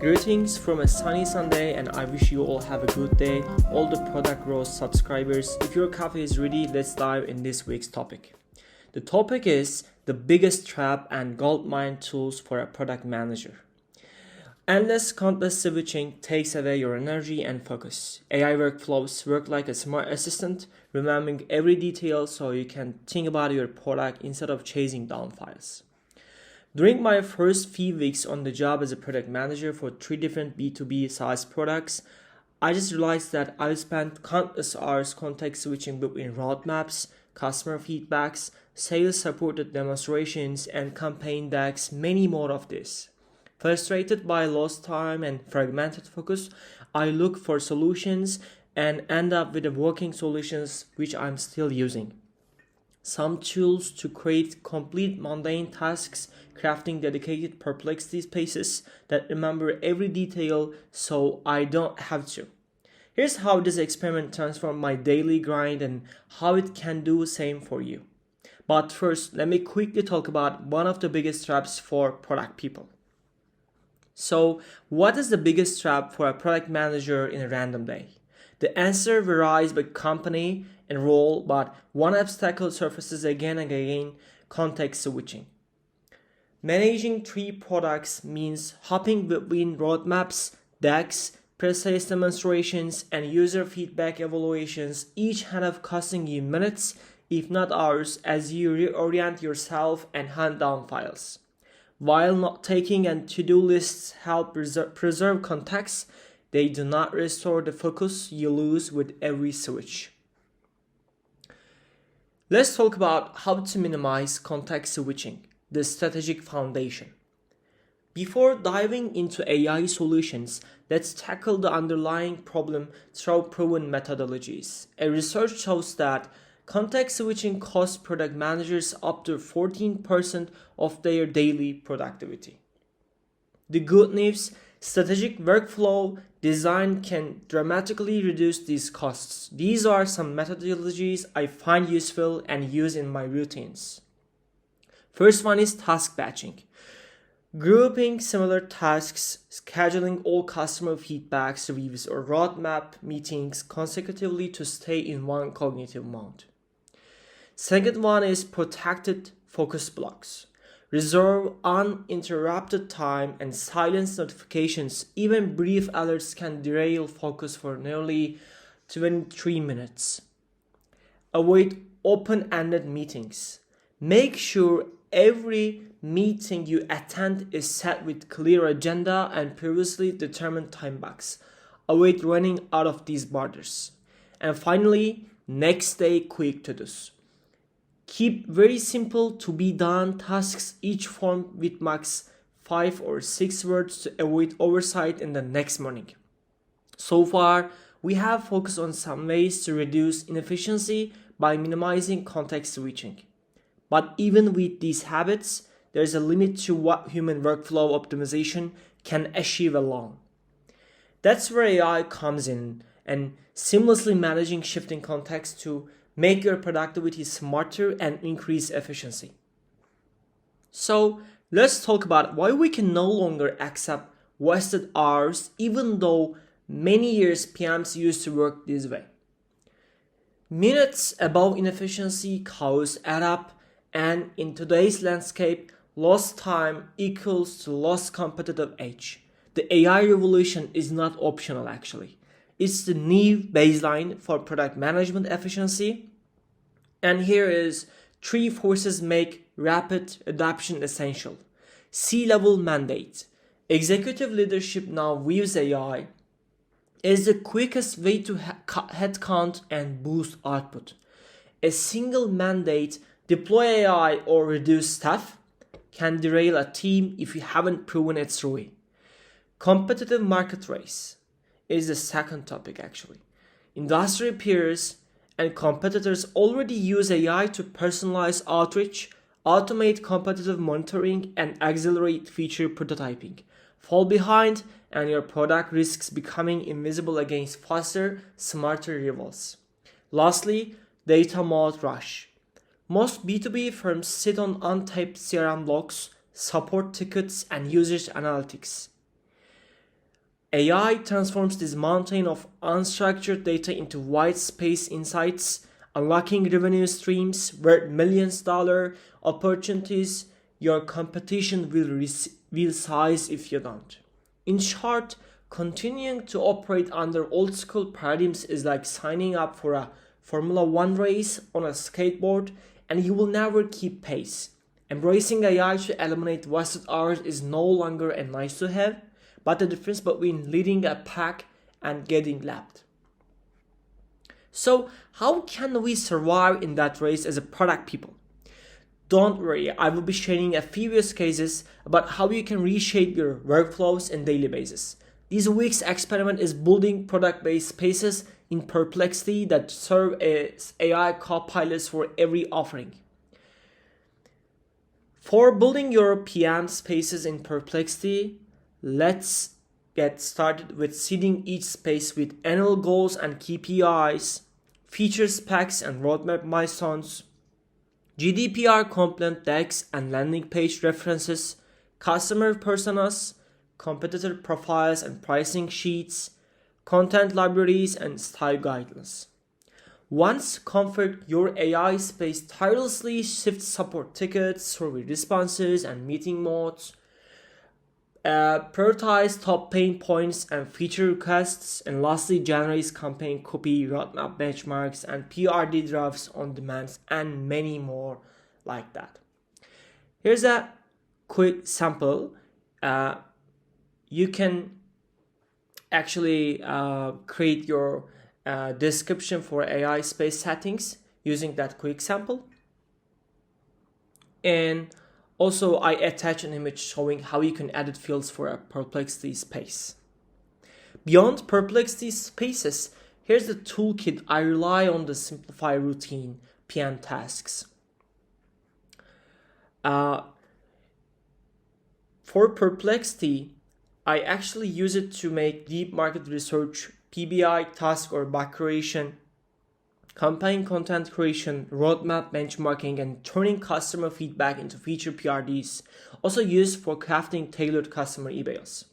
Greetings from a sunny Sunday, and I wish you all have a good day. All the Product Growth subscribers, if your coffee is ready, let's dive in this week's topic. The topic is the biggest trap and goldmine tools for a product manager. Endless context switching takes away your energy and focus. AI workflows work like a smart assistant, remembering every detail so you can think about your product instead of chasing down files. During my first few weeks on the job as a product manager for 3 different B2B SaaS products, I just realized that I spent countless hours context switching between roadmaps, customer feedbacks, sales supported demonstrations, and campaign decks, many more of this. Frustrated by lost time and fragmented focus, I look for solutions and end up with the working solutions which I'm still using. Some tools to create complete mundane tasks, crafting dedicated Perplexity spaces that remember every detail so I don't have to. Here's how this experiment transformed my daily grind and how it can do the same for you. But first, let me quickly talk about one of the biggest traps for product people. So, what is the biggest trap for a product manager in a random day? The answer varies by company and role, but one obstacle surfaces again and again: context switching. Managing 3 products means hopping between roadmaps, decks, pre-sales demonstrations, and user feedback evaluations, each hand of costing you minutes, if not hours, as you reorient yourself and hunt down files. While not taking and to-do lists help preserve context, they do not restore the focus you lose with every switch. Let's talk about how to minimize context switching, the strategic foundation. Before diving into AI solutions, let's tackle the underlying problem through proven methodologies. A research shows that context switching costs product managers up to 14% of their daily productivity. The good news: strategic workflow design can dramatically reduce these costs. These are some methodologies I find useful and use in my routines. First one is task batching. Grouping similar tasks, scheduling all customer feedbacks, reviews, or roadmap meetings consecutively to stay in one cognitive mode. Second one is protected focus blocks. Reserve uninterrupted time and silence notifications. Even brief alerts can derail focus for nearly 23 minutes. Avoid open-ended meetings. Make sure every meeting you attend is set with clear agenda and previously determined time blocks. Avoid running out of these borders. And finally, next day quick to-dos. Keep very simple to be done tasks, each form with max 5 or 6 words to avoid oversight in the next morning. So far, we have focused on some ways to reduce inefficiency by minimizing context switching. But even with these habits, there is a limit to what human workflow optimization can achieve alone. That's where AI comes in and seamlessly managing shifting context to make your productivity smarter and increase efficiency. So let's talk about why we can no longer accept wasted hours, even though many years PMs used to work this way. Minutes above inefficiency costs add up, and in today's landscape, lost time equals to lost competitive edge. The AI revolution is not optional actually. It's the new baseline for product management efficiency. And here is 3 forces make rapid adoption essential. C-level mandate. Executive leadership now views AI as the quickest way to cut headcount and boost output. A single mandate, deploy AI or reduce staff, can derail a team if you haven't proven its ROI. Competitive market race is the second topic actually. Industry peers and competitors already use AI to personalize outreach, automate competitive monitoring, and accelerate feature prototyping. Fall behind and your product risks becoming invisible against faster, smarter rivals. Lastly, data mode rush. Most B2B firms sit on untapped CRM logs, support tickets, and users analytics. AI transforms this mountain of unstructured data into white space insights, unlocking revenue streams worth millions-dollar opportunities your competition will size if you don't. In short, continuing to operate under old school paradigms is like signing up for a Formula One race on a skateboard and you will never keep pace. Embracing AI to eliminate wasted hours is no longer a nice to have, but the difference between leading a pack and getting lapped. So, how can we survive in that race as a product people? Don't worry, I will be sharing a few use cases about how you can reshape your workflows on a daily basis. This week's experiment is building product-based spaces in Perplexity that serve as AI co-pilots for every offering. For building your PM spaces in Perplexity, let's get started with seeding each space with annual goals and KPIs, feature specs and roadmap milestones, GDPR compliant decks and landing page references, customer personas, competitor profiles and pricing sheets, content libraries and style guidelines. Once configured, your AI space tirelessly shifts support tickets, survey responses, and meeting modes, prioritize top pain points and feature requests, and lastly generates campaign copy, roadmap benchmarks, and PRD drafts on demand, and many more like that. Here's a quick sample. You can actually create your description for AI space settings using that quick sample. And also I attach an image showing how you can edit fields for a Perplexity space. Beyond Perplexity spaces, here's the toolkit I rely on to simplify routine PM tasks. For Perplexity, I actually use it to make deep market research, PBI task or back creation, campaign content creation, roadmap benchmarking, and turning customer feedback into feature PRDs. Also used for crafting tailored customer emails.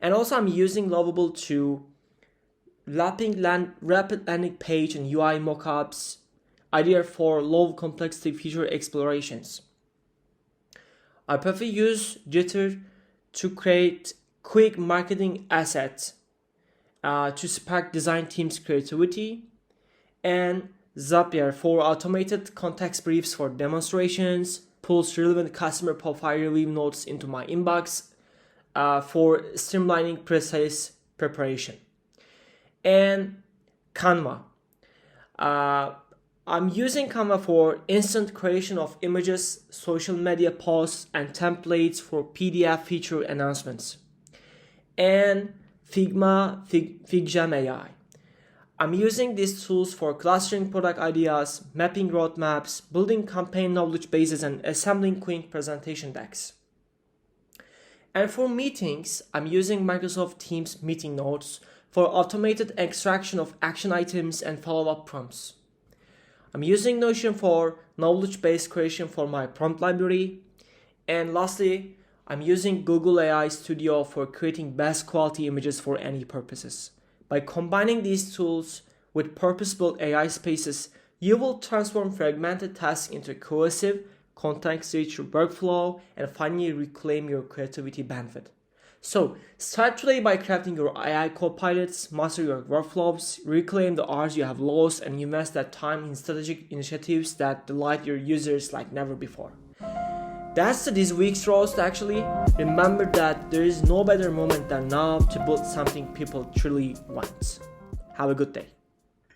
And also I'm using Lovable to rapid landing page and UI mockups, ideal for low complexity feature explorations. I prefer use Jitter to create quick marketing assets to spark design teams' creativity, and Zapier for automated context briefs for demonstrations, pulls relevant customer profile review notes into my inbox for streamlining precise preparation. And Canva. I'm using Canva for instant creation of images, social media posts, and templates for PDF feature announcements. And FigJam AI. I'm using these tools for clustering product ideas, mapping roadmaps, building campaign knowledge bases, and assembling quick presentation decks. And for meetings, I'm using Microsoft Teams meeting notes for automated extraction of action items and follow-up prompts. I'm using Notion for knowledge-based creation for my prompt library. And lastly, I'm using Google AI Studio for creating best quality images for any purposes. By combining these tools with purpose-built AI spaces, you will transform fragmented tasks into cohesive, context-rich workflow and finally reclaim your creativity benefit. So, start today by crafting your AI co-pilots, master your workflows, reclaim the hours you have lost, and invest that time in strategic initiatives that delight your users like never before. That's this week's roast actually. Remember that there is no better moment than now to build something people truly want. Have a good day.